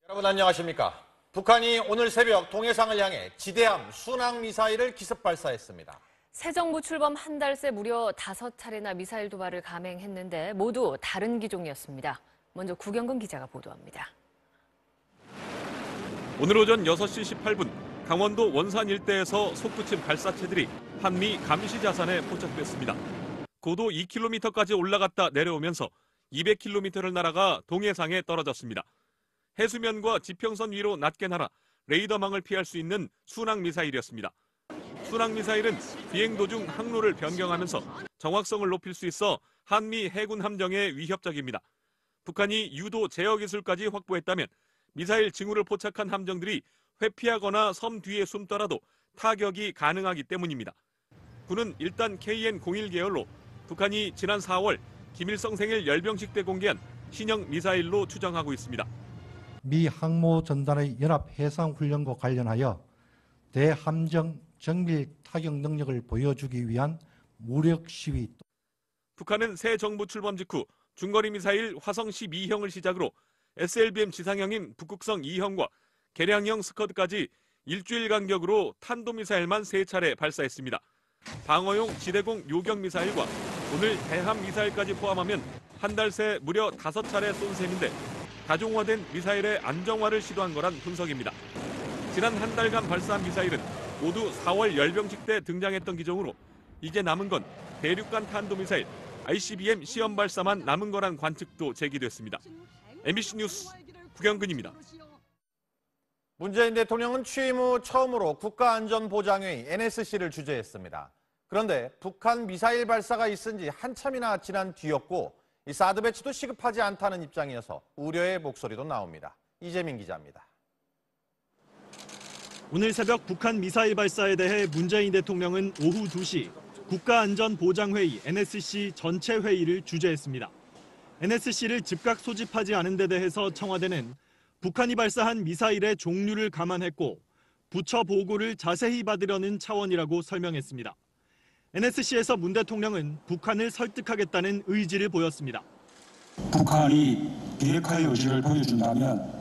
여러분 안녕하십니까? 북한이 오늘 새벽 동해상을 향해 지대함 순항미사일을 기습 발사했습니다. 새 정부 출범 한 달 새 무려 5차례나 미사일 도발을 감행했는데 모두 다른 기종이었습니다. 먼저 구경근 기자가 보도합니다. 오늘 오전 6시 18분 강원도 원산 일대에서 솟구친 발사체들이 한미 감시 자산에 포착됐습니다. 고도 2km까지 올라갔다 내려오면서 200km를 날아가 동해상에 떨어졌습니다. 해수면과 지평선 위로 낮게 날아 레이더망을 피할 수 있는 순항미사일이었습니다. 순항미사일은 비행 도중 항로를 변경하면서 정확성을 높일 수 있어 한미 해군 함정에 위협적입니다. 북한이 유도 제어 기술까지 확보했다면 미사일 징후를 포착한 함정들이 회피하거나 섬 뒤에 숨더라도 타격이 가능하기 때문입니다. 군은 일단 KN-01 계열로 북한이 지난 4월 김일성 생일 열병식 때 공개한 신형 미사일로 추정하고 있습니다. 미 항모전단의 연합해상훈련과 관련하여 대함정 정밀 타격 능력을 보여주기 위한 무력 시위. 북한은 새 정부 출범 직후 중거리 미사일 화성 12형을 시작으로 SLBM 지상형인 북극성 2형과 개량형 스커드까지 일주일 간격으로 탄도미사일만 3차례 발사했습니다. 방어용 지대공 요격 미사일과 오늘 대함 미사일까지 포함하면 한 달 새 무려 5차례 쏜 셈인데 다종화된 미사일의 안정화를 시도한 거란 분석입니다. 지난 한 달간 발사한 미사일은 모두 4월 열병식 때 등장했던 기종으로 이제 남은 건 대륙간 탄도미사일 ICBM 시험 발사만 남은 거란 관측도 제기됐습니다. MBC 뉴스 구경근입니다. 문재인 대통령은 취임 후 처음으로 국가안전보장회의 NSC를 주재했습니다. 그런데 북한 미사일 발사가 있은 지 한참이나 지난 뒤였고 이 사드 배치도 시급하지 않다는 입장이어서 우려의 목소리도 나옵니다. 이재민 기자입니다. 오늘 새벽 북한 미사일 발사에 대해 문재인 대통령은 오후 2시 국가안전보장회의 NSC 전체 회의를 주재했습니다. NSC를 즉각 소집하지 않은 데 대해서 청와대는 북한이 발사한 미사일의 종류를 감안했고 부처 보고를 자세히 받으려는 차원이라고 설명했습니다. NSC에서 문 대통령은 북한을 설득하겠다는 의지를 보였습니다. 북한이 비핵화의 의지를 보여준다면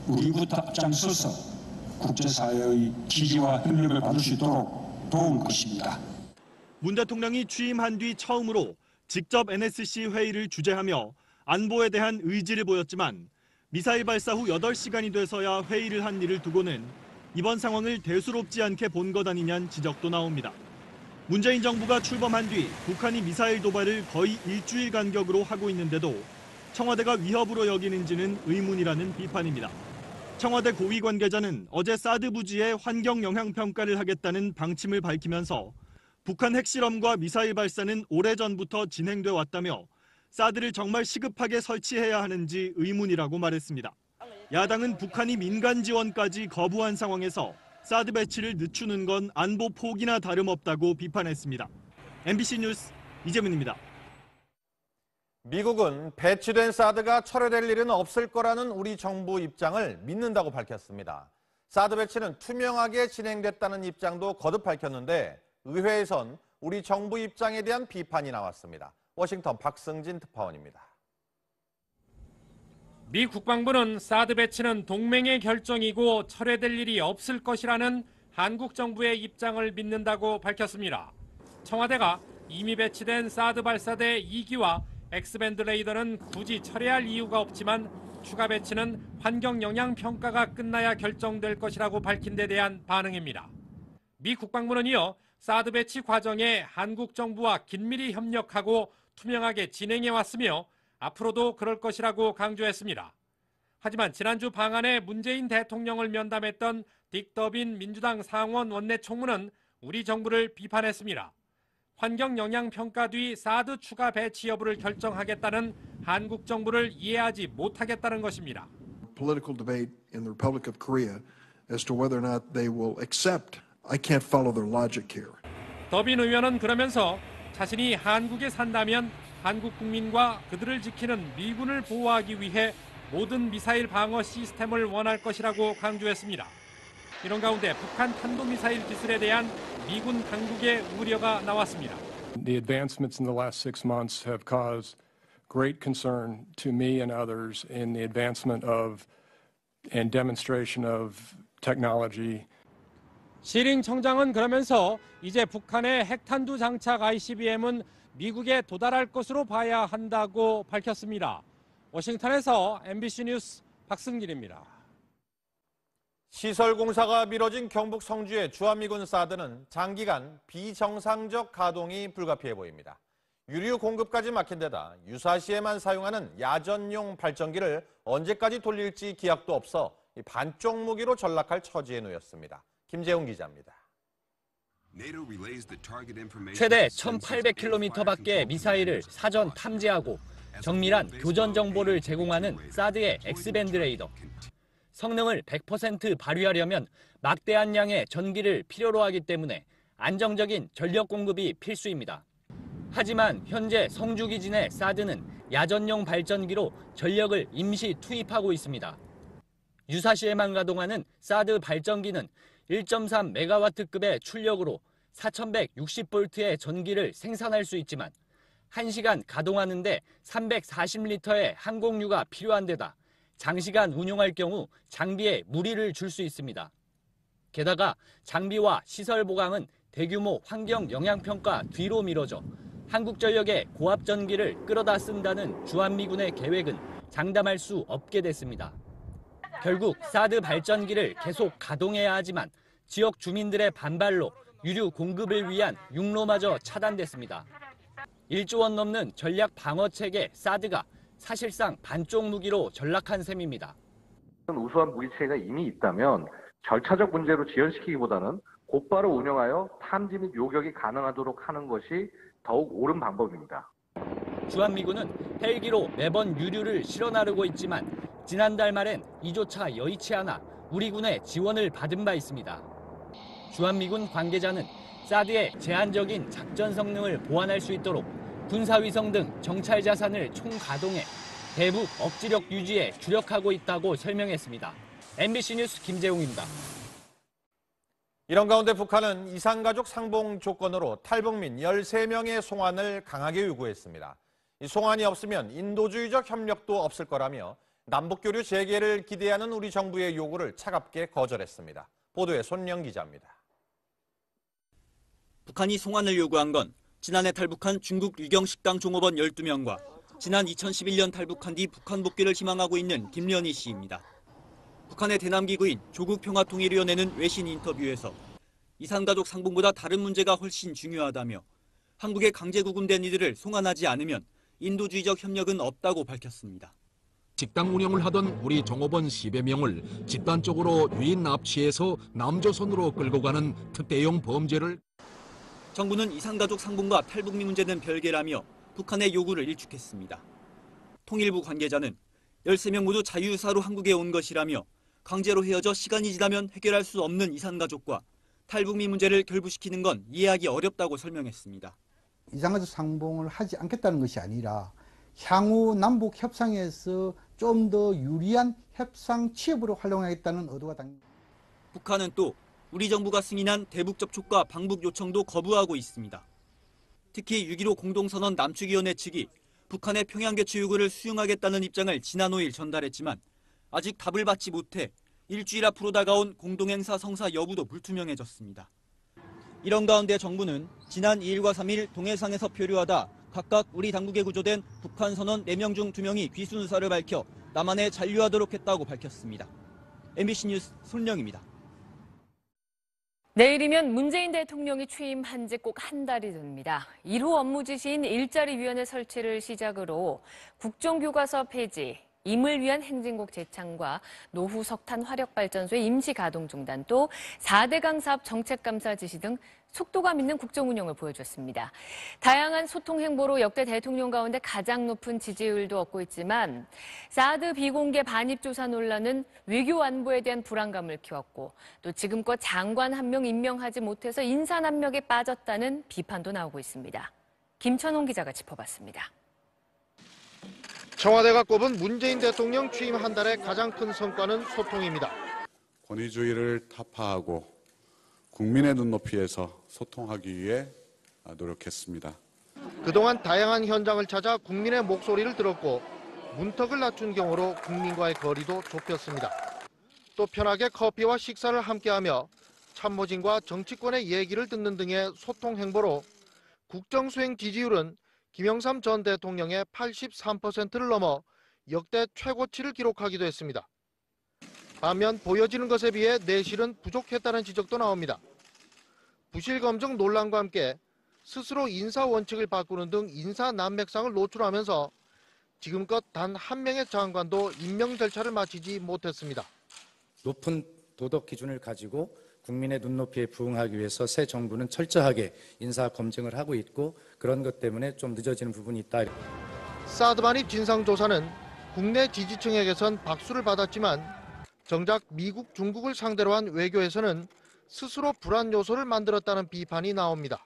우리부터 앞장서서 국제사회의 지지와 협력을 받을 수 있도록 도울 것입니다. 문 대통령이 취임한 뒤 처음으로 직접 NSC 회의를 주재하며 안보에 대한 의지를 보였지만 미사일 발사 후 8시간이 돼서야 회의를 한 일을 두고는 이번 상황을 대수롭지 않게 본 것 아니냐는 지적도 나옵니다. 문재인 정부가 출범한 뒤 북한이 미사일 도발을 거의 일주일 간격으로 하고 있는데도 청와대가 위협으로 여기는지는 의문이라는 비판입니다. 청와대 고위 관계자는 어제 사드 부지에 환경 영향 평가를 하겠다는 방침을 밝히면서 북한 핵실험과 미사일 발사는 오래전부터 진행돼 왔다며 사드를 정말 시급하게 설치해야 하는지 의문이라고 말했습니다. 야당은 북한이 민간 지원까지 거부한 상황에서 사드 배치를 늦추는 건 안보 포기나 다름없다고 비판했습니다. MBC 뉴스 이재민입니다. 미국은 배치된 사드가 철회될 일은 없을 거라는 우리 정부 입장을 믿는다고 밝혔습니다. 사드 배치는 투명하게 진행됐다는 입장도 거듭 밝혔는데 의회에선 우리 정부 입장에 대한 비판이 나왔습니다. 워싱턴 박승진 특파원입니다. 미 국방부는 사드 배치는 동맹의 결정이고 철회될 일이 없을 것이라는 한국 정부의 입장을 믿는다고 밝혔습니다. 청와대가 이미 배치된 사드 발사대 2기와 X밴드 레이더는 굳이 철회할 이유가 없지만 추가 배치는 환경 영향 평가가 끝나야 결정될 것이라고 밝힌 데 대한 반응입니다. 미 국방부는 이어 사드 배치 과정에 한국 정부와 긴밀히 협력하고 투명하게 진행해 왔으며 앞으로도 그럴 것이라고 강조했습니다. 하지만 지난주 방한에 문재인 대통령을 면담했던 딕 더빈 민주당 상원 원내총무는 우리 정부를 비판했습니다. 환경 영향 평가 뒤 사드 추가 배치 여부를 결정하겠다는 한국 정부를 이해하지 못하겠다는 것입니다. Political debate in the Republic of Korea as to whether or not they will accept. I can't follow their logic here. 더빈 의원은 그러면서 자신이 한국에 산다면 한국 국민과 그들을 지키는 미군을 보호하기 위해 모든 미사일 방어 시스템을 원할 것이라고 강조했습니다. 이런 가운데 북한 탄도미사일 기술에 대한 미군 당국의 우려가 나왔습니다. The advancements in the last 6 months have caused great concern to me and others in the advancement of and demonstration of technology. 시링 청장은 그러면서 이제 북한의 핵탄두 장착 ICBM은 미국에 도달할 것으로 봐야 한다고 밝혔습니다. 워싱턴에서 MBC 뉴스 박승길입니다. 시설 공사가 미뤄진 경북 성주의 주한미군 사드는 장기간 비정상적 가동이 불가피해 보입니다. 유류 공급까지 막힌 데다 유사시에만 사용하는 야전용 발전기를 언제까지 돌릴지 기약도 없어 반쪽 무기로 전락할 처지에 놓였습니다. 김재훈 기자입니다. 최대 1,800km 밖의 미사일을 사전 탐지하고 정밀한 교전 정보를 제공하는 사드의 X밴드 레이더. 성능을 100% 발휘하려면 막대한 양의 전기를 필요로 하기 때문에 안정적인 전력 공급이 필수입니다. 하지만 현재 성주기지 내 사드는 야전용 발전기로 전력을 임시 투입하고 있습니다. 유사시에만 가동하는 사드 발전기는 1.3메가와트급의 출력으로 4160볼트의 전기를 생산할 수 있지만 1시간 가동하는데 340리터의 항공유가 필요한 데다 장시간 운용할 경우 장비에 무리를 줄 수 있습니다. 게다가 장비와 시설 보강은 대규모 환경 영향평가 뒤로 미뤄져 한국전력의 고압 전기를 끌어다 쓴다는 주한미군의 계획은 장담할 수 없게 됐습니다. 결국 사드 발전기를 계속 가동해야 하지만 지역 주민들의 반발로 유류 공급을 위한 육로마저 차단됐습니다. 1조 원 넘는 전략 방어 체계 사드가 사실상 반쪽 무기로 전락한 셈입니다. 우수한 무기체계가 이미 있다면 절차적 문제로 지연시키기보다는 곧바로 운영하여 탐지 및 요격이 가능하도록 하는 것이 더욱 옳은 방법입니다. 주한미군은 헬기로 매번 유류를 실어 나르고 있지만 지난달 말엔 이조차 여의치 않아 우리 군의 지원을 받은 바 있습니다. 주한미군 관계자는 사드의 제한적인 작전 성능을 보완할 수 있도록 군사위성 등 정찰 자산을 총가동해 대북 억지력 유지에 주력하고 있다고 설명했습니다. MBC 뉴스 김재웅입니다. 이런 가운데 북한은 이산가족 상봉 조건으로 탈북민 13명의 송환을 강하게 요구했습니다. 이 송환이 없으면 인도주의적 협력도 없을 거라며 남북교류 재개를 기대하는 우리 정부의 요구를 차갑게 거절했습니다. 보도에 손명 기자입니다. 북한이 송환을 요구한 건 지난해 탈북한 중국 유경식당 종업원 12명과 지난 2011년 탈북한 뒤 북한 복귀를 희망하고 있는 김련희 씨입니다. 북한의 대남기구인 조국평화통일위원회는 외신 인터뷰에서 이산가족 상봉보다 다른 문제가 훨씬 중요하다며 한국에 강제 구금된 이들을 송환하지 않으면 인도주의적 협력은 없다고 밝혔습니다. 식당 운영을 하던 우리 종업원 10여 명을 집단적으로 유인 납치해서 남조선으로 끌고 가는 특대형 범죄를 정부는 이산가족 상봉과 탈북민 문제는 별개라며 북한의 요구를 일축했습니다. 통일부 관계자는 13명 모두 자유유사로 한국에 온 것이라며 강제로 헤어져 시간이 지나면 해결할 수 없는 이산가족과 탈북민 문제를 결부시키는 건 이해하기 어렵다고 설명했습니다. 이산가족 상봉을 하지 않겠다는 것이 아니라 향후 남북 협상에서 좀 더 유리한 협상 취업으로 활용하겠다는 의도가 담깁니다. 북한은 또 우리 정부가 승인한 대북 접촉과 방북 요청도 거부하고 있습니다. 특히 6.15 공동선언 남측위원회 측이 북한의 평양 개최 요구를 수용하겠다는 입장을 지난 5일 전달했지만 아직 답을 받지 못해 일주일 앞으로 다가온 공동행사 성사 여부도 불투명해졌습니다. 이런 가운데 정부는 지난 2일과 3일 동해상에서 표류하다 각각 우리 당국에 구조된 북한 선원 4명 중 2명이 귀순 의사를 밝혀 남한에 잔류하도록 했다고 밝혔습니다. MBC 뉴스 손령입니다. 내일이면 문재인 대통령이 취임한 지 꼭 한 달이 됩니다. 1호 업무 지시인 일자리위원회 설치를 시작으로 국정교과서 폐지, 임을 위한 행진곡 재창과 노후 석탄 화력발전소의 임시 가동 중단, 또 4대강 사업 정책감사 지시 등 속도감 있는 국정운영을 보여줬습니다. 다양한 소통 행보로 역대 대통령 가운데 가장 높은 지지율도 얻고 있지만 사드 비공개 반입조사 논란은 외교 안보에 대한 불안감을 키웠고 또 지금껏 장관 한 명 임명하지 못해서 인사남력에 빠졌다는 비판도 나오고 있습니다. 김천홍 기자가 짚어봤습니다. 청와대가 꼽은 문재인 대통령 취임 한 달의 가장 큰 성과는 소통입니다. 권위주의를 타파하고 국민의 눈높이에서 소통하기 위해 노력했습니다. 그동안 다양한 현장을 찾아 국민의 목소리를 들었고 문턱을 낮춘 경우로 국민과의 거리도 좁혔습니다. 또 편하게 커피와 식사를 함께하며 참모진과 정치권의 얘기를 듣는 등의 소통 행보로 국정수행 지지율은 김영삼 전 대통령의 83%를 넘어 역대 최고치를 기록하기도 했습니다. 반면 보여지는 것에 비해 내실은 부족했다는 지적도 나옵니다. 부실검증 논란과 함께 스스로 인사 원칙을 바꾸는 등 인사 난맥상을 노출하면서 지금껏 단 한 명의 장관도 임명 절차를 마치지 못했습니다. 높은 도덕 기준을 가지고 국민의 눈높이에 부응하기 위해서 새 정부는 철저하게 인사 검증을 하고 있고 그런 것 때문에 좀 늦어지는 부분이 있다. 사드 반입 진상조사는 국내 지지층에게선 박수를 받았지만 정작 미국, 중국을 상대로 한 외교에서는 스스로 불안 요소를 만들었다는 비판이 나옵니다.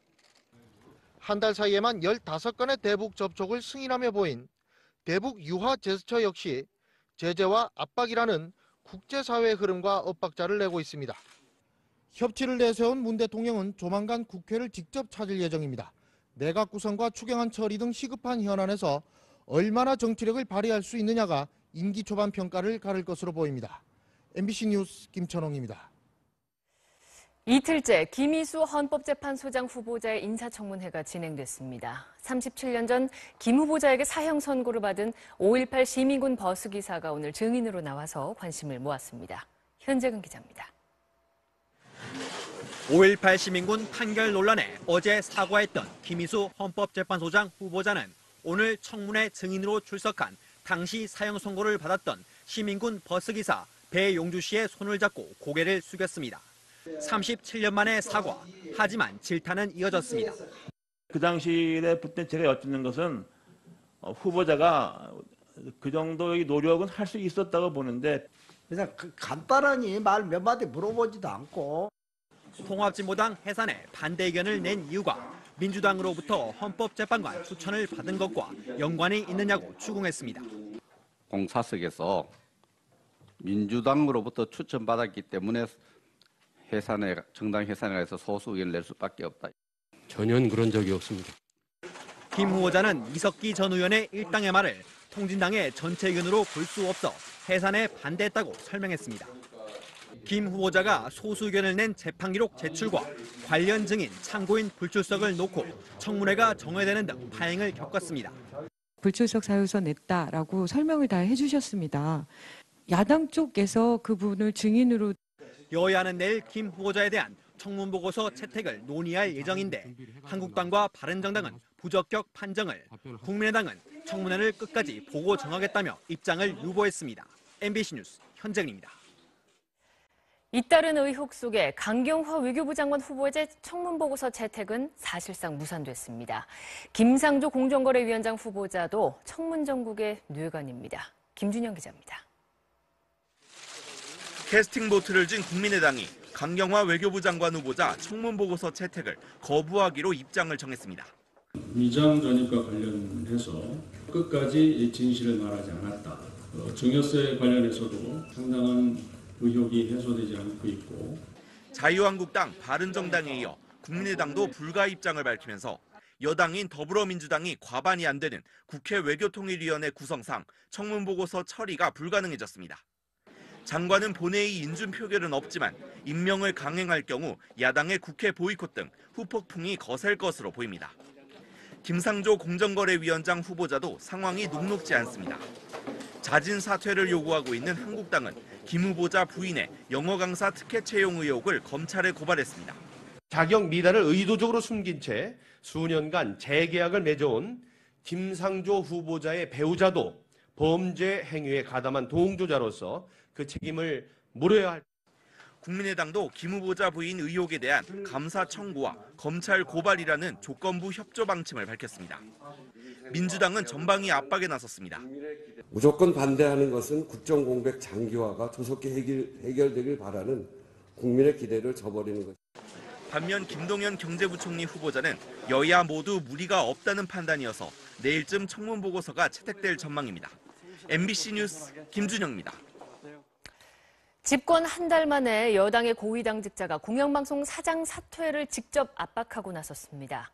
한 달 사이에만 15건의 대북 접촉을 승인하며 보인 대북 유화 제스처 역시 제재와 압박이라는 국제사회의 흐름과 엇박자를 내고 있습니다. 협치를 내세운 문 대통령은 조만간 국회를 직접 찾을 예정입니다. 내각 구성과 추경안 처리 등 시급한 현안에서 얼마나 정치력을 발휘할 수 있느냐가 임기 초반 평가를 가를 것으로 보입니다. MBC 뉴스 김천홍입니다. 이틀째 김희수 헌법재판소장 후보자의 인사청문회가 진행됐습니다. 37년 전 김 후보자에게 사형 선고를 받은 5.18 시민군 버스기사가 오늘 증인으로 나와서 관심을 모았습니다. 현재근 기자입니다. 5.18 시민군 판결 논란에 어제 사과했던 김희수 헌법재판소장 후보자는 오늘 청문회 증인으로 출석한 당시 사형 선고를 받았던 시민군 버스기사 배용주 씨의 손을 잡고 고개를 숙였습니다. 37년 만에 사과, 하지만 질타는 이어졌습니다. 그 당시에 그때 제가 여쭙는 것은 후보자가 그 정도의 노력은 할 수 있었다고 보는데 그냥 간단하니 말 몇 마디 물어보지도 않고. 통합진보당 해산에 반대 의견을 낸 이유가 민주당으로부터 헌법재판관 추천을 받은 것과 연관이 있느냐고 추궁했습니다. 공사석에서 민주당으로부터 추천받았기 때문에 정당 해산에 가서 소수 의견을 낼 수밖에 없다. 전혀 그런 적이 없습니다. 김 후보자는 이석기 전 의원의 일당의 말을 통진당의 전체 의견으로 볼 수 없어 해산에 반대했다고 설명했습니다. 김 후보자가 소수 의견을 낸 재판 기록 제출과 관련 증인, 참고인 불출석을 놓고 청문회가 정회되는 등 파행을 겪었습니다. 불출석 사유서 냈다라고 설명을 다 해주셨습니다. 야당 쪽에서 그분을 증인으로 여야는 내일 김 후보자에 대한 청문보고서 채택을 논의할 예정인데 한국당과 바른정당은 부적격 판정을, 국민의당은 청문회를 끝까지 보고 정하겠다며 입장을 유보했습니다. MBC 뉴스 현정입니다. 잇따른 의혹 속에 강경화 외교부 장관 후보자의 청문보고서 채택은 사실상 무산됐습니다. 김상조 공정거래위원장 후보자도 청문 정국의 뇌관입니다. 김준영 기자입니다. 캐스팅 보트를 진 국민의당이 강경화 외교부 장관 후보자 청문보고서 채택을 거부하기로 입장을 정했습니다. 위장 전입과 관련해서 끝까지 진실을 말하지 않았다. 증여세 관련해서도 상당한 의혹이 해소되지 않고 있고. 자유한국당, 바른정당에 이어 국민의당도 불가 입장을 밝히면서 여당인 더불어민주당이 과반이 안 되는 국회 외교통일위원회 구성상 청문보고서 처리가 불가능해졌습니다. 장관은 본회의 인준 표결은 없지만 임명을 강행할 경우 야당의 국회 보이콧 등 후폭풍이 거셀 것으로 보입니다. 김상조 공정거래위원장 후보자도 상황이 녹록지 않습니다. 자진 사퇴를 요구하고 있는 한국당은 김 후보자 부인의 영어 강사 특혜 채용 의혹을 검찰에 고발했습니다. 자격 미달을 의도적으로 숨긴 채 수년간 재계약을 맺어온 김상조 후보자의 배우자도 범죄 행위에 가담한 동조자로서 그 책임을 물어야 할. 국민의당도 김 후보자 부인 의혹에 대한 감사 청구와 검찰 고발이라는 조건부 협조 방침을 밝혔습니다. 민주당은 전방위 압박에 나섰습니다. 무조건 반대하는 것은 국정공백 장기화가 조속히 해결되길 바라는 국민의 기대를 저버리는 것. 반면 김동연 경제부총리 후보자는 여야 모두 무리가 없다는 판단이어서 내일쯤 청문보고서가 채택될 전망입니다. MBC 뉴스 김준영입니다. 집권 한 달 만에 여당의 고위 당직자가 공영방송 사장 사퇴를 직접 압박하고 나섰습니다.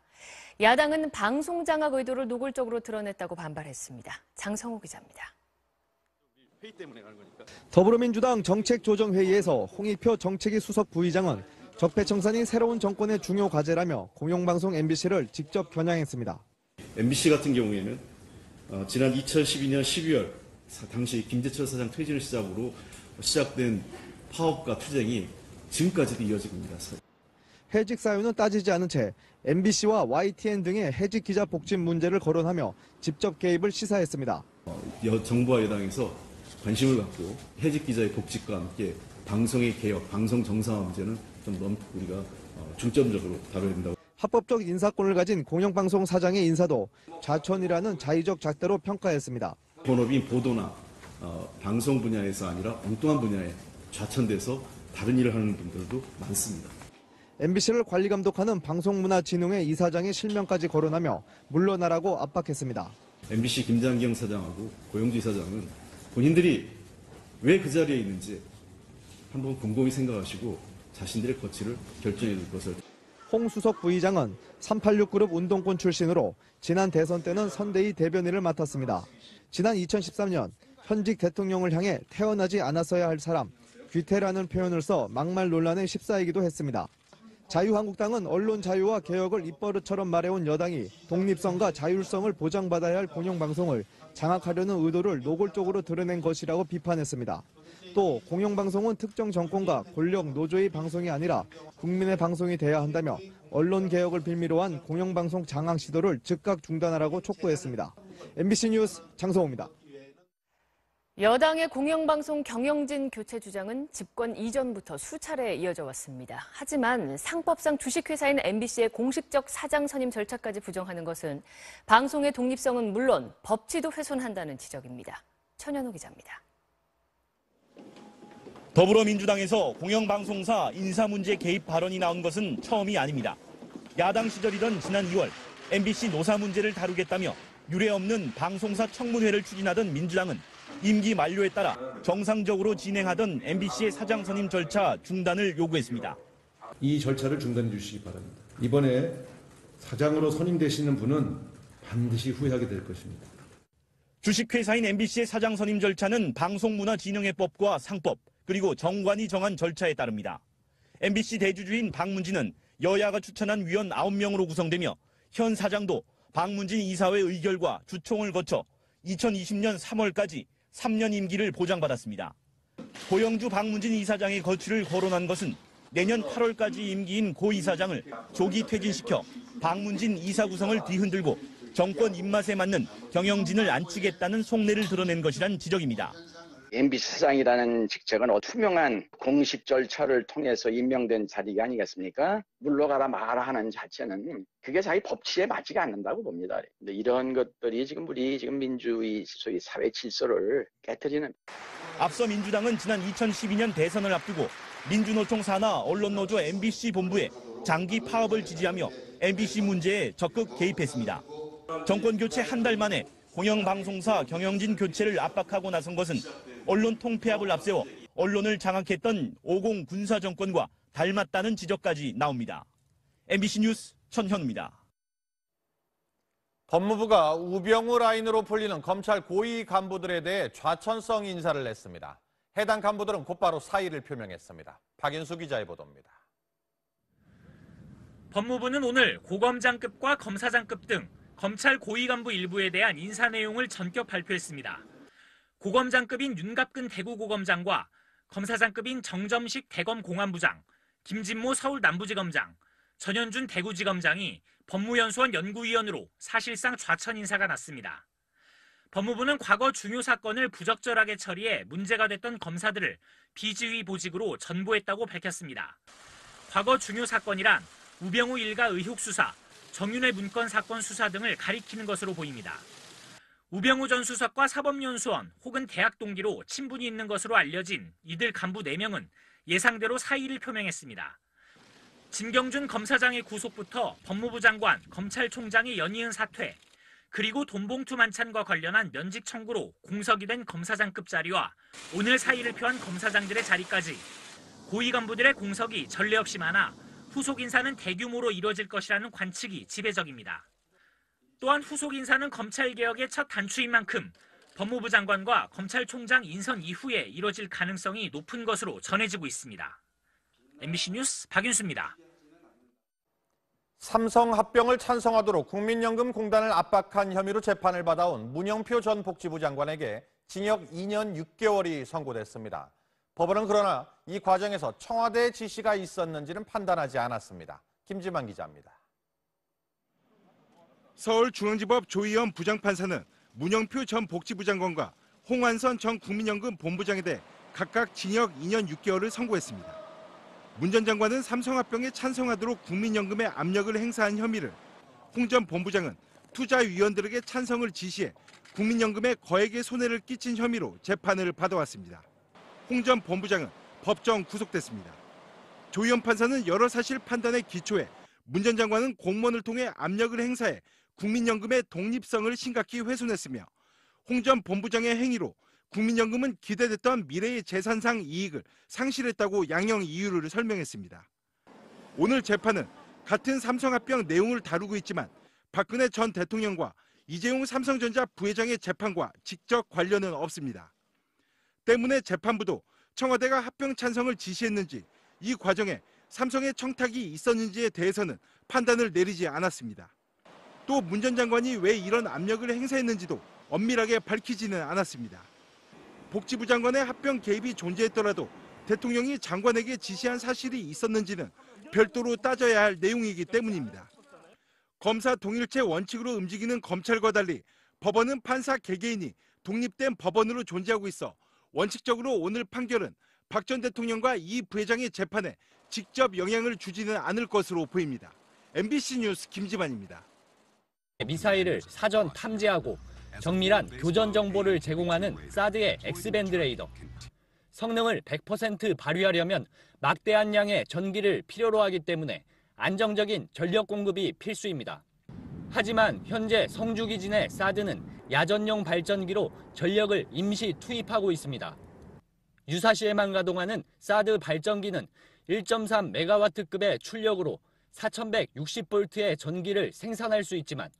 야당은 방송 장악 의도를 노골적으로 드러냈다고 반발했습니다. 장성호 기자입니다. 더불어민주당 정책조정회의에서 홍익표 정책위 수석 부의장은 적폐청산이 새로운 정권의 중요 과제라며 공영방송 MBC를 직접 겨냥했습니다. MBC 같은 경우에는 지난 2012년 12월 당시 김재철 사장 퇴진을 시작으로 시작된 파업과 투쟁이 지금까지도 이어지고 있습니다. 해직 사유는 따지지 않은 채 MBC와 YTN 등의 해직 기자 복직 문제를 거론하며 직접 개입을 시사했습니다. 정부와 여당에서 관심을 갖고 해직 기자의 복직과 함께 방송의 개혁, 방송 정상화 문제는 좀 우리가 중점적으로 다뤄야 된다고. 합법적 인사권을 가진 공영방송 사장의 인사도 좌천이라는 자의적 잣대로 평가했습니다. 본업인 보도나 방송 분야에서 아니라 엉뚱한 분야에 좌천돼서 다른 일을 하는 분들도 많습니다. MBC를 관리 감독하는 방송문화진흥회 이사장의 실명까지 거론하며 물러나라고 압박했습니다. MBC 김장경 사장하고 고영주 이사장은 본인들이 왜 그 자리에 있는지 한번 곰곰이 생각하시고 자신들의 거취를 결정해 줄 것을. 홍 수석 부의장은 386그룹 운동권 출신으로 지난 대선 때는 선대위 대변인을 맡았습니다. 지난 2013년 현직 대통령을 향해 태어나지 않았어야 할 사람, 귀태라는 표현을 써 막말 논란에 휩싸이기도 했습니다. 자유한국당은 언론 자유와 개혁을 입버릇처럼 말해온 여당이 독립성과 자율성을 보장받아야 할 공영방송을 장악하려는 의도를 노골적으로 드러낸 것이라고 비판했습니다. 또 공영방송은 특정 정권과 권력 노조의 방송이 아니라 국민의 방송이 돼야 한다며 언론개혁을 빌미로 한 공영방송 장악 시도를 즉각 중단하라고 촉구했습니다. MBC 뉴스 장성호입니다. 여당의 공영방송 경영진 교체 주장은 집권 이전부터 수차례 이어져 왔습니다. 하지만 상법상 주식회사인 MBC의 공식적 사장 선임 절차까지 부정하는 것은 방송의 독립성은 물론 법치도 훼손한다는 지적입니다. 천현우 기자입니다. 더불어민주당에서 공영방송사 인사 문제 개입 발언이 나온 것은 처음이 아닙니다. 야당 시절이던 지난 2월 MBC 노사 문제를 다루겠다며 유례없는 방송사 청문회를 추진하던 민주당은 임기 만료에 따라 정상적으로 진행하던 MBC의 사장 선임 절차 중단을 요구했습니다. 이 절차를 중단해 주시기 바랍니다. 이번에 사장으로 선임되시는 분은 반드시 후회하게 될 것입니다. 주식회사인 MBC의 사장 선임 절차는 방송문화진흥회법과 상법 그리고 정관이 정한 절차에 따릅니다. MBC 대주주인 박문진은 여야가 추천한 위원 9명으로 구성되며 현 사장도 박문진 이사회 의결과 주총을 거쳐 2020년 3월까지 3년 임기를 보장받았습니다. 고영주 박문진 이사장의 거취를 거론한 것은 내년 8월까지 임기인 고 이사장을 조기 퇴진시켜 박문진 이사 구성을 뒤흔들고 정권 입맛에 맞는 경영진을 앉히겠다는 속내를 드러낸 것이란 지적입니다. MBC 사장이라는 직책은 투명한 공식 절차를 통해서 임명된 자리가 아니겠습니까? 물러가라 마라 하는 자체는 그게 자기 법치에 맞지가 않는다고 봅니다. 근데 이런 것들이 우리 민주주의 소위 사회 질서를 깨트리는. 앞서 민주당은 지난 2012년 대선을 앞두고 민주노총 산하 언론노조 MBC 본부에 장기 파업을 지지하며 MBC 문제에 적극 개입했습니다. 정권 교체 한 달 만에 공영방송사 경영진 교체를 압박하고 나선 것은 언론 통폐합을 앞세워 언론을 장악했던 50 군사 정권과 닮았다는 지적까지 나옵니다. MBC 뉴스 천현우입니다. 법무부가 우병우 라인으로 불리는 검찰 고위 간부들에 대해 좌천성 인사를 냈습니다. 해당 간부들은 곧바로 사의를 표명했습니다. 박인수 기자의 보도입니다. 법무부는 오늘 고검장급과 검사장급 등 검찰 고위 간부 일부에 대한 인사 내용을 전격 발표했습니다. 고검장급인 윤갑근 대구고검장과 검사장급인 정점식 대검공안부장, 김진모 서울 남부지검장, 전현준 대구지검장이 법무연수원 연구위원으로 사실상 좌천 인사가 났습니다. 법무부는 과거 중요 사건을 부적절하게 처리해 문제가 됐던 검사들을 비지휘 보직으로 전보했다고 밝혔습니다. 과거 중요 사건이란 우병우 일가 의혹 수사, 정윤회 문건 사건 수사 등을 가리키는 것으로 보입니다. 우병우 전 수석과 사법연수원 혹은 대학 동기로 친분이 있는 것으로 알려진 이들 간부 4명은 예상대로 사의를 표명했습니다. 진경준 검사장의 구속부터 법무부 장관, 검찰총장의 연이은 사퇴, 그리고 돈봉투 만찬과 관련한 면직 청구로 공석이 된 검사장급 자리와 오늘 사의를 표한 검사장들의 자리까지 고위 간부들의 공석이 전례 없이 많아 후속 인사는 대규모로 이뤄질 것이라는 관측이 지배적입니다. 또한 후속 인사는 검찰개혁의 첫 단추인 만큼 법무부 장관과 검찰총장 인선 이후에 이뤄질 가능성이 높은 것으로 전해지고 있습니다. MBC 뉴스 박윤수입니다. 삼성 합병을 찬성하도록 국민연금공단을 압박한 혐의로 재판을 받아온 문영표 전 복지부 장관에게 징역 2년 6개월이 선고됐습니다. 법원은 그러나 이 과정에서 청와대의 지시가 있었는지는 판단하지 않았습니다. 김지만 기자입니다. 서울중앙지법 조희연 부장판사는 문영표 전 복지부 장관과 홍완선 전 국민연금 본부장에 대해 각각 징역 2년 6개월을 선고했습니다. 문 전 장관은 삼성합병에 찬성하도록 국민연금에 압력을 행사한 혐의를, 홍 전 본부장은 투자위원들에게 찬성을 지시해 국민연금에 거액의 손해를 끼친 혐의로 재판을 받아왔습니다. 홍 전 본부장은 법정 구속됐습니다. 조희연 판사는 여러 사실 판단에 기초해 문 전 장관은 공무원을 통해 압력을 행사해 국민연금의 독립성을 심각히 훼손했으며 홍 전 본부장의 행위로 국민연금은 기대됐던 미래의 재산상 이익을 상실했다고 양형 이유를 설명했습니다. 오늘 재판은 같은 삼성합병 내용을 다루고 있지만 박근혜 전 대통령과 이재용 삼성전자 부회장의 재판과 직접 관련은 없습니다. 때문에 재판부도 청와대가 합병 찬성을 지시했는지 이 과정에 삼성의 청탁이 있었는지에 대해서는 판단을 내리지 않았습니다. 또 문 전 장관이 왜 이런 압력을 행사했는지도 엄밀하게 밝히지는 않았습니다. 복지부 장관의 합병 개입이 존재했더라도 대통령이 장관에게 지시한 사실이 있었는지는 별도로 따져야 할 내용이기 때문입니다. 검사 동일체 원칙으로 움직이는 검찰과 달리 법원은 판사 개개인이 독립된 법원으로 존재하고 있어 원칙적으로 오늘 판결은 박 전 대통령과 이 부회장의 재판에 직접 영향을 주지는 않을 것으로 보입니다. MBC 뉴스 김지만입니다. 미사일을 사전 탐지하고 정밀한 교전 정보를 제공하는 사드의 X밴드 레이더. 성능을 100% 발휘하려면 막대한 양의 전기를 필요로 하기 때문에 안정적인 전력 공급이 필수입니다. 하지만 현재 성주기지 내 사드는 야전용 발전기로 전력을 임시 투입하고 있습니다. 유사시에만 가동하는 사드 발전기는 1.3메가와트급의 출력으로 4160볼트의 전기를 생산할 수 있지만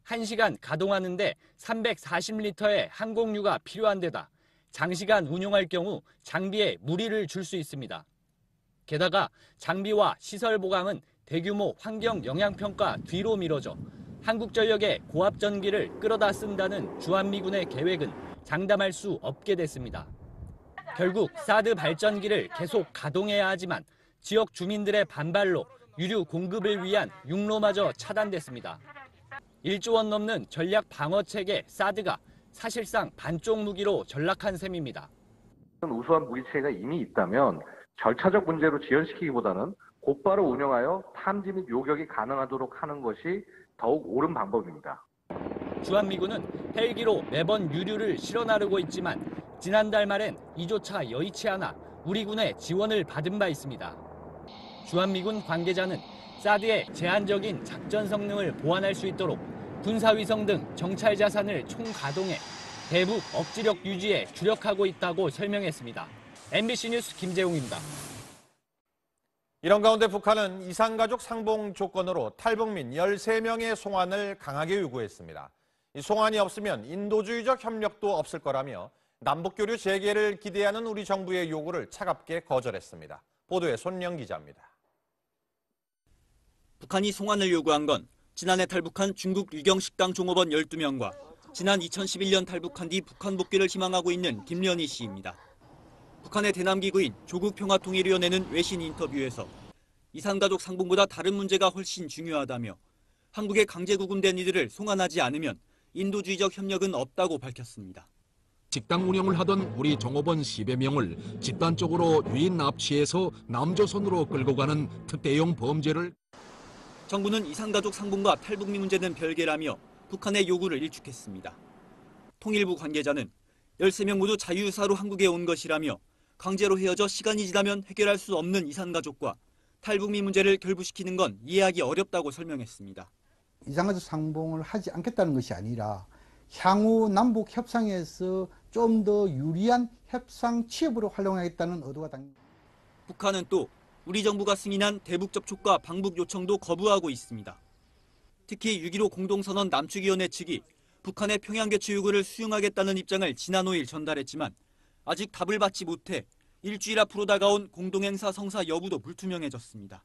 1시간 가동하는데 340리터의 항공유가 필요한 데다 장시간 운용할 경우 장비에 무리를 줄 수 있습니다. 게다가 장비와 시설 보강은 대규모 환경 영향평가 뒤로 미뤄져 한국전력의 고압 전기를 끌어다 쓴다는 주한미군의 계획은 장담할 수 없게 됐습니다. 결국 사드 발전기를 계속 가동해야 하지만 지역 주민들의 반발로 유류 공급을 위한 육로마저 차단됐습니다. 1조 원 넘는 전략 방어 체계 사드가 사실상 반쪽 무기로 전락한 셈입니다. 우수한 무기체계가 이미 있다면 절차적 문제로 지연시키기보다는 곧바로 운영하여 탐지 및 요격이 가능하도록 하는 것이 더욱 옳은 방법입니다. 주한미군은 헬기로 매번 유류를 실어 나르고 있지만 지난달 말엔 이조차 여의치 않아 우리 군의 지원을 받은 바 있습니다. 주한미군 관계자는 사드의 제한적인 작전 성능을 보완할 수 있도록 군사위성 등 정찰 자산을 총가동해 대북 억지력 유지에 주력하고 있다고 설명했습니다. MBC 뉴스 김재웅입니다. 이런 가운데 북한은 이산가족 상봉 조건으로 탈북민 13명의 송환을 강하게 요구했습니다. 이 송환이 없으면 인도주의적 협력도 없을 거라며 남북교류 재개를 기대하는 우리 정부의 요구를 차갑게 거절했습니다. 보도에 손영 기자입니다. 북한이 송환을 요구한 건 지난해 탈북한 중국 유경식당 종업원 12명과 지난 2011년 탈북한 뒤 북한 복귀를 희망하고 있는 김련희 씨입니다. 북한의 대남기구인 조국평화통일위원회는 외신 인터뷰에서 이산가족 상봉보다 다른 문제가 훨씬 중요하다며 한국에 강제 구금된 이들을 송환하지 않으면 인도주의적 협력은 없다고 밝혔습니다. 식당 운영을 하던 우리 종업원 10여 명을 집단적으로 유인 납치해서 남조선으로 끌고 가는 특대형 범죄를 정부는 이산가족 상봉과 탈북민 문제는 별개라며 북한의 요구를 일축했습니다. 통일부 관계자는 13명 모두 자유유사로 한국에 온 것이라며 강제로 헤어져 시간이 지나면 해결할 수 없는 이산가족과 탈북민 문제를 결부시키는 건 이해하기 어렵다고 설명했습니다. 이산가족 상봉을 하지 않겠다는 것이 아니라 향후 남북 협상에서 좀 더 유리한 협상 취업으로 활용하겠다는 의도가 담깁니다. 북한은 또 우리 정부가 승인한 대북 접촉과 방북 요청도 거부하고 있습니다. 특히 6.15 공동선언 남측위원회 측이 북한의 평양 개최 요구를 수용하겠다는 입장을 지난 5일 전달했지만 아직 답을 받지 못해 일주일 앞으로 다가온 공동행사 성사 여부도 불투명해졌습니다.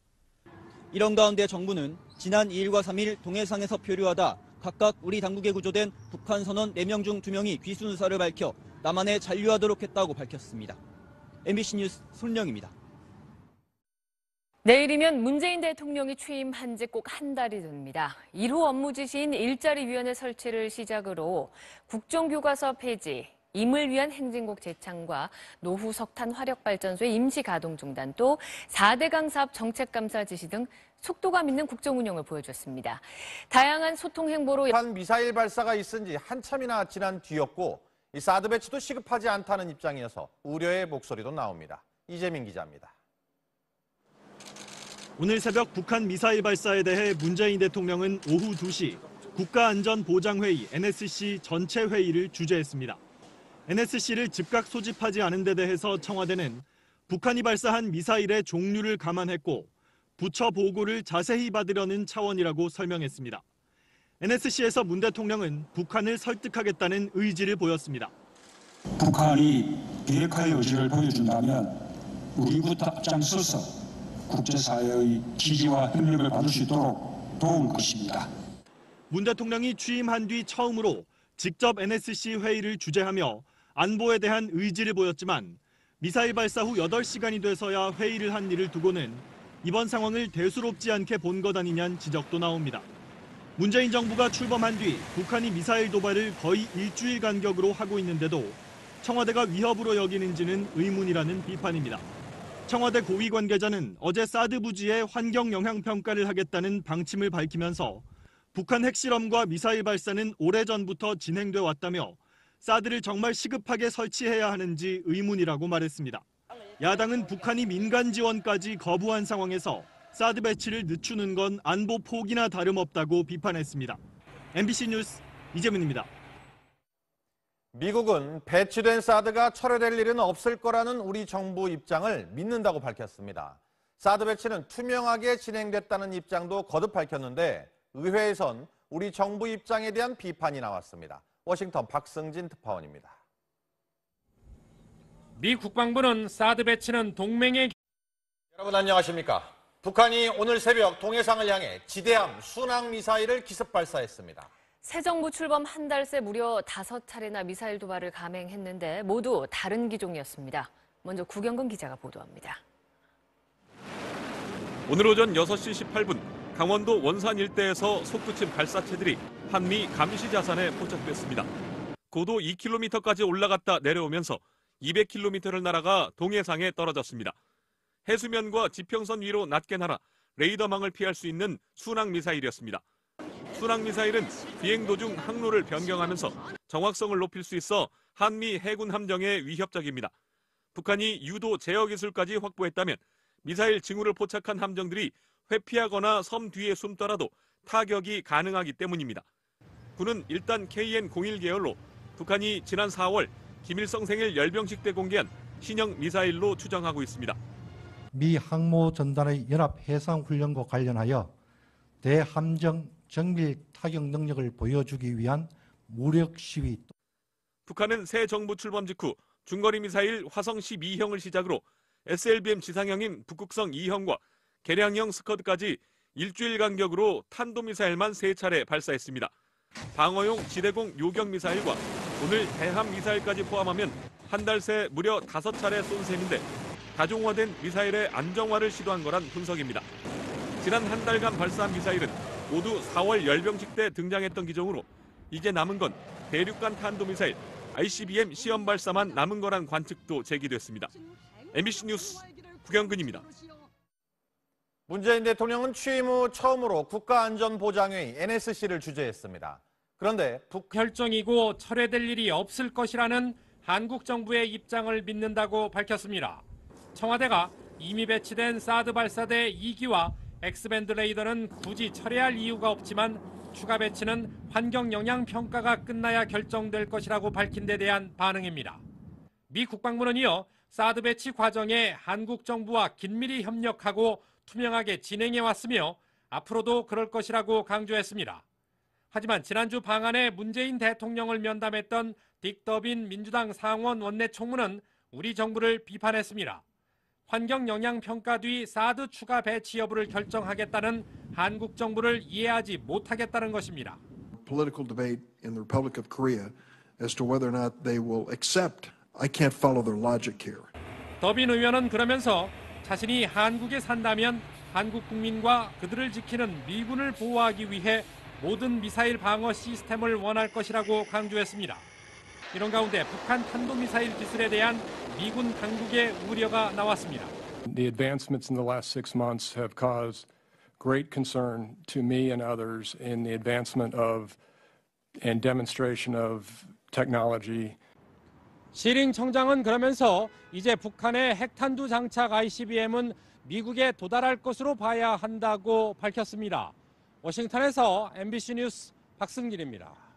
이런 가운데 정부는 지난 2일과 3일 동해상에서 표류하다 각각 우리 당국에 구조된 북한 선원 4명 중 2명이 귀순 의사를 밝혀 남한에 잔류하도록 했다고 밝혔습니다. MBC 뉴스 손령입니다. 내일이면 문재인 대통령이 취임한 지 꼭 한 달이 됩니다. 1호 업무 지시인 일자리위원회 설치를 시작으로 국정교과서 폐지, 임을 위한 행진곡 재창과 노후 석탄 화력발전소의 임시 가동 중단, 또 4대강 사업 정책감사 지시 등 속도감 있는 국정운영을 보여줬습니다. 다양한 소통 행보로 북한 미사일 발사가 있은 지 한참이나 지난 뒤였고 이 사드 배치도 시급하지 않다는 입장이어서 우려의 목소리도 나옵니다. 이재민 기자입니다. 오늘 새벽 북한 미사일 발사에 대해 문재인 대통령은 오후 2시 국가안전보장회의 NSC 전체 회의를 주재했습니다. NSC를 즉각 소집하지 않은 데 대해서 청와대는 북한이 발사한 미사일의 종류를 감안했고 부처 보고를 자세히 받으려는 차원이라고 설명했습니다. NSC에서 문 대통령은 북한을 설득하겠다는 의지를 보였습니다. 북한이 비핵화의 의지를 보여준다면 우리부터 앞장서서 국제사회의 지지와 협력을 받을 수 있도록 도울 것입니다. 문 대통령이 취임한 뒤 처음으로 직접 NSC 회의를 주재하며 안보에 대한 의지를 보였지만 미사일 발사 후 8시간이 돼서야 회의를 한 일을 두고는 이번 상황을 대수롭지 않게 본 것 아니냐는 지적도 나옵니다. 문재인 정부가 출범한 뒤 북한이 미사일 도발을 거의 일주일 간격으로 하고 있는데도 청와대가 위협으로 여기는지는 의문이라는 비판입니다. 청와대 고위 관계자는 어제 사드 부지에 환경 영향 평가를 하겠다는 방침을 밝히면서 북한 핵실험과 미사일 발사는 오래전부터 진행돼 왔다며 사드를 정말 시급하게 설치해야 하는지 의문이라고 말했습니다. 야당은 북한이 민간 지원까지 거부한 상황에서 사드 배치를 늦추는 건 안보 포기나 다름없다고 비판했습니다. MBC 뉴스 이재민입니다. 미국은 배치된 사드가 철회될 일은 없을 거라는 우리 정부 입장을 믿는다고 밝혔습니다. 사드 배치는 투명하게 진행됐다는 입장도 거듭 밝혔는데 의회에선 우리 정부 입장에 대한 비판이 나왔습니다. 워싱턴 박승진 특파원입니다. 미 국방부는 사드 배치는 동맹의... 여러분 안녕하십니까? 북한이 오늘 새벽 동해상을 향해 지대함 순항 미사일을 기습 발사했습니다. 새 정부 출범 한 달 새 무려 5차례나 미사일 도발을 감행했는데 모두 다른 기종이었습니다. 먼저 구경근 기자가 보도합니다. 오늘 오전 6시 18분 강원도 원산 일대에서 솟구친 발사체들이 한미 감시 자산에 포착됐습니다. 고도 2km까지 올라갔다 내려오면서 200km를 날아가 동해상에 떨어졌습니다. 해수면과 지평선 위로 낮게 날아 레이더망을 피할 수 있는 순항 미사일이었습니다. 순항 미사일은 비행 도중 항로를 변경하면서 정확성을 높일 수 있어 한미 해군 함정에 위협적입니다. 북한이 유도 제어 기술까지 확보했다면 미사일 징후를 포착한 함정들이 회피하거나 섬 뒤에 숨더라도 타격이 가능하기 때문입니다. 군은 일단 KN-01 계열로 북한이 지난 4월 김일성 생일 열병식 때 공개한 신형 미사일로 추정하고 있습니다. 미 항모 전단의 연합 해상 훈련과 관련하여 대함정 정밀 타격 능력을 보여주기 위한 무력 시위. 북한은 새 정부 출범 직후 중거리 미사일 화성 12형을 시작으로 SLBM 지상형인 북극성 2형과 개량형 스커드까지 일주일 간격으로 탄도미사일만 3차례 발사했습니다. 방어용 지대공 요격 미사일과 오늘 대함 미사일까지 포함하면 한 달 새 무려 5차례 쏜 셈인데 다종화된 미사일의 안정화를 시도한 거란 분석입니다. 지난 한 달간 발사한 미사일은 모두 4월 열병식 때 등장했던 기종으로 이제 남은 건 대륙간 탄도미사일 ICBM 시험 발사만 남은 거란 관측도 제기됐습니다. MBC 뉴스 구경근입니다. 문재인 대통령은 취임 후 처음으로 국가안전보장회의 NSC를 주재했습니다. 그런데 결정이고 철회될 일이 없을 것이라는 한국 정부의 입장을 믿는다고 밝혔습니다. 청와대가 이미 배치된 사드 발사대 2기와 X밴드 레이더는 굳이 철회할 이유가 없지만 추가 배치는 환경 영향 평가가 끝나야 결정될 것이라고 밝힌 데 대한 반응입니다. 미 국방부는 이어 사드 배치 과정에 한국 정부와 긴밀히 협력하고 투명하게 진행해 왔으며 앞으로도 그럴 것이라고 강조했습니다. 하지만 지난주 방한에 문재인 대통령을 면담했던 딕 더빈 민주당 상원 원내총무는 우리 정부를 비판했습니다. 환경영향평가 뒤 사드 추가 배치 여부를 결정하겠다는 한국 정부를 이해하지 못하겠다는 것입니다. Political debate in the Republic of Korea as to whether or not they will accept. I can't follow their logic here. 더빈 의원은 그러면서 자신이 한국에 산다면 한국 국민과 그들을 지키는 미군을 보호하기 위해 모든 미사일 방어 시스템을 원할 것이라고 강조했습니다. 이런 가운데 북한 탄도미사일 기술에 대한 미군 당국의 우려가 나왔습니다. The advancements in the last 6 months have caused great concern to me and others in the advancement of and demonstration of technology. 시링 청장은 그러면서 이제 북한의 핵탄두 장착 ICBM은 미국에 도달할 것으로 봐야 한다고 밝혔습니다. 워싱턴에서 MBC 뉴스 박승길입니다.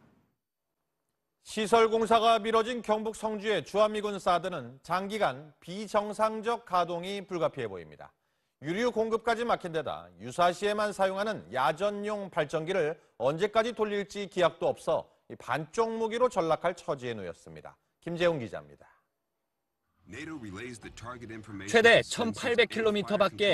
시설 공사가 미뤄진 경북 성주의 주한미군 사드는 장기간 비정상적 가동이 불가피해 보입니다. 유류 공급까지 막힌 데다 유사시에만 사용하는 야전용 발전기를 언제까지 돌릴지 기약도 없어 반쪽 무기로 전락할 처지에 놓였습니다. 김재훈 기자입니다. 최대 1,800km 밖에